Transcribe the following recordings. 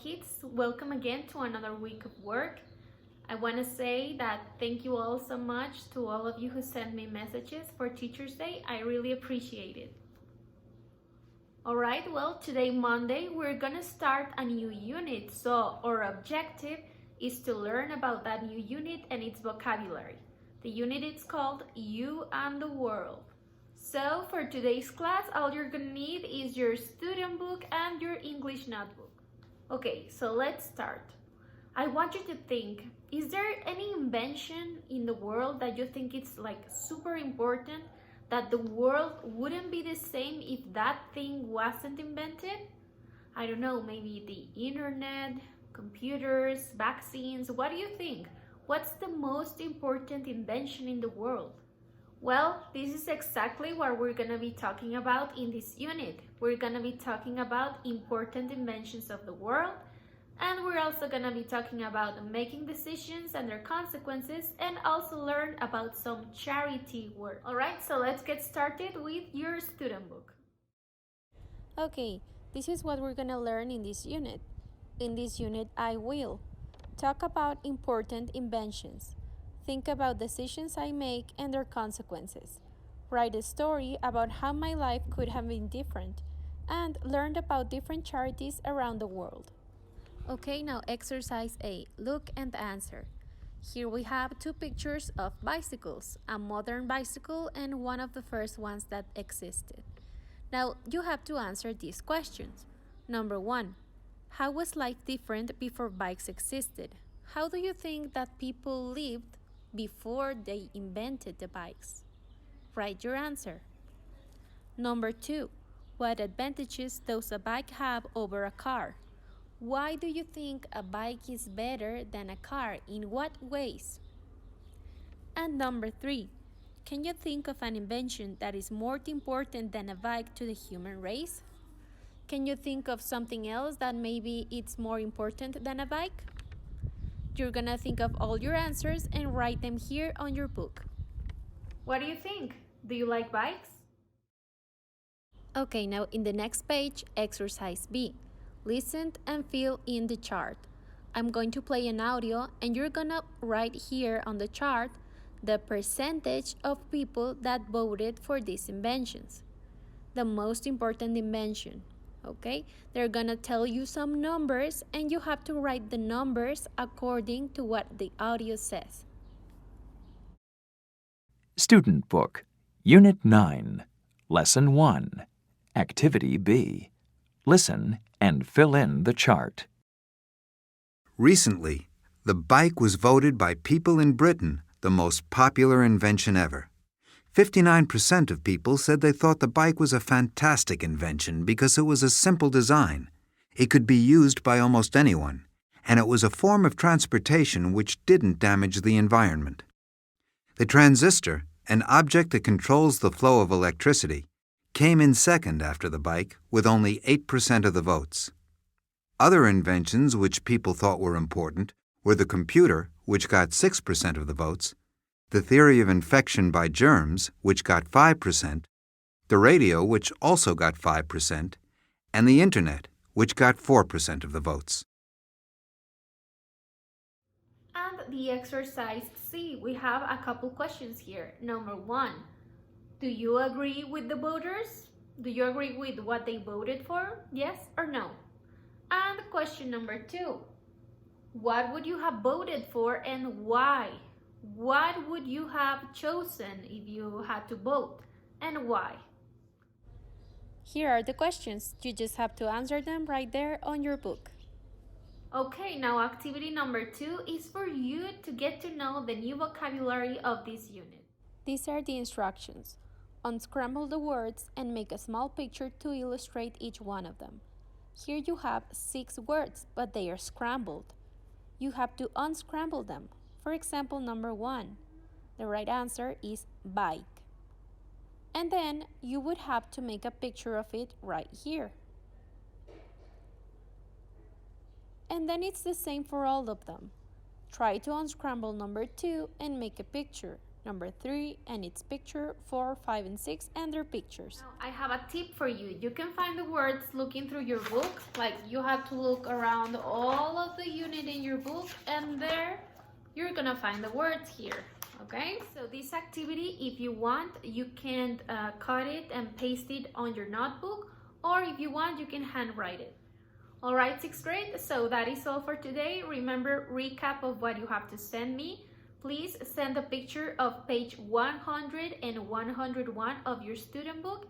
kids. Welcome again to another week of work. I want to say that thank you all so much to all of you who sent me messages for Teacher's Day. I really appreciate it. Alright, well, today Monday we're gonna start a new unit. So our objective is to learn about that new unit and its vocabulary. The unit is called You and the World. So for today's class, all you're gonna need is your student book and your English notebook. Okay, so let's start. I want you to think, is there any invention in the world that you think it's like super important, that the world wouldn't be the same if that thing wasn't invented? I don't know, maybe the internet, computers, vaccines. What do you think? What's the most important invention in the world? Well, this is exactly what we're going to be talking about in this unit. We're going to be talking about important inventions of the world, and we're also going to be talking about making decisions and their consequences, and also learn about some charity work. Alright, so let's get started with your student book. Okay, this is what we're going to learn in this unit. In this unit, I will talk about important inventions. Think about decisions I make and their consequences. Write a story about how my life could have been different, and learn about different charities around the world. Okay, now exercise A. Look and answer. Here we have two pictures of bicycles, a modern bicycle and one of the first ones that existed. Now you have to answer these questions. Number 1. How was life different before bikes existed? How do you think that people lived before they invented the bikes? Write your answer. Number 2. What advantages does a bike have over a car? Why do you think a bike is better than a car? In what ways? And number 3. Can you think of an invention that is more important than a bike to the human race? Can you think of something else that maybe it's more important than a bike? You're gonna think of all your answers and write them here on your book. What do you think? Do you like bikes? Okay, now in the next page, exercise B. Listen and fill in the chart. I'm going to play an audio and you're gonna write here on the chart the percentage of people that voted for these inventions. The most important invention. Okay, they're gonna tell you some numbers and you have to write the numbers according to what the audio says. Student Book, Unit 9, Lesson 1, Activity B. Listen and fill in the chart. Recently, the bike was voted by people in Britain the most popular invention ever. 59% of people said they thought the bike was a fantastic invention because it was a simple design. It could be used by almost anyone, and it was a form of transportation which didn't damage the environment. The transistor, an object that controls the flow of electricity, came in second after the bike with only 8% of the votes. Other inventions which people thought were important were the computer, which got 6% of the votes, the theory of infection by germs, which got 5%, the radio, which also got 5%, and the internet, which got 4% of the votes. And the exercise C, we have a couple questions here. Number 1, do you agree with the voters? Do you agree with what they voted for? Yes or no? And question number 2, what would you have voted for and why? What would you have chosen if you had to vote, and why? Here are the questions. You just have to answer them right there on your book. Okay, now activity number 2 is for you to get to know the new vocabulary of this unit. These are the instructions. Unscramble the words and make a small picture to illustrate each one of them. Here you have 6 words, but they are scrambled. You have to unscramble them. For example, number 1, the right answer is bike. And then you would have to make a picture of it right here. And then it's the same for all of them. Try to unscramble number 2 and make a picture. number 3, and its picture 4, 5, and 6, and their pictures. Now, I have a tip for you. You can find the words looking through your book. Like, you have to look around all of the unit in your book, and there you're gonna find the words here. Okay, so this activity, if you want, you can cut it and paste it on your notebook, or if you want, you can handwrite it. All right, 6th grade, so that is all for today. Remember, recap of what you have to send me. Please send a picture of page 100 and 101 of your student book,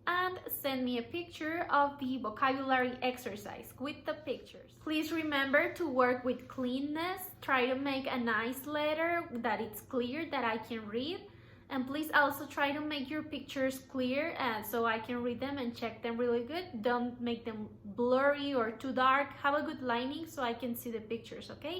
and send me a picture of the vocabulary exercise with the pictures. Please remember to work with cleanness. Try to make a nice letter that it's clear, that I can read. And please also try to make your pictures clear so I can read them and check them really good. Don't make them blurry or too dark. Have a good lining so I can see the pictures, okay?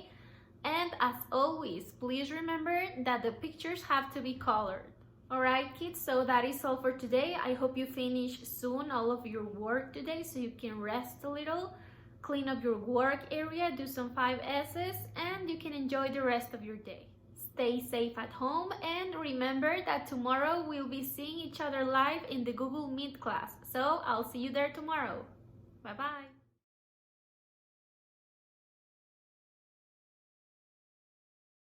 And as always, please remember that the pictures have to be colored. Alright kids, so that is all for today. I hope you finish soon all of your work today so you can rest a little, clean up your work area, do some 5S's, and you can enjoy the rest of your day. Stay safe at home, and remember that tomorrow we'll be seeing each other live in the Google Meet class. So I'll see you there tomorrow. Bye-bye.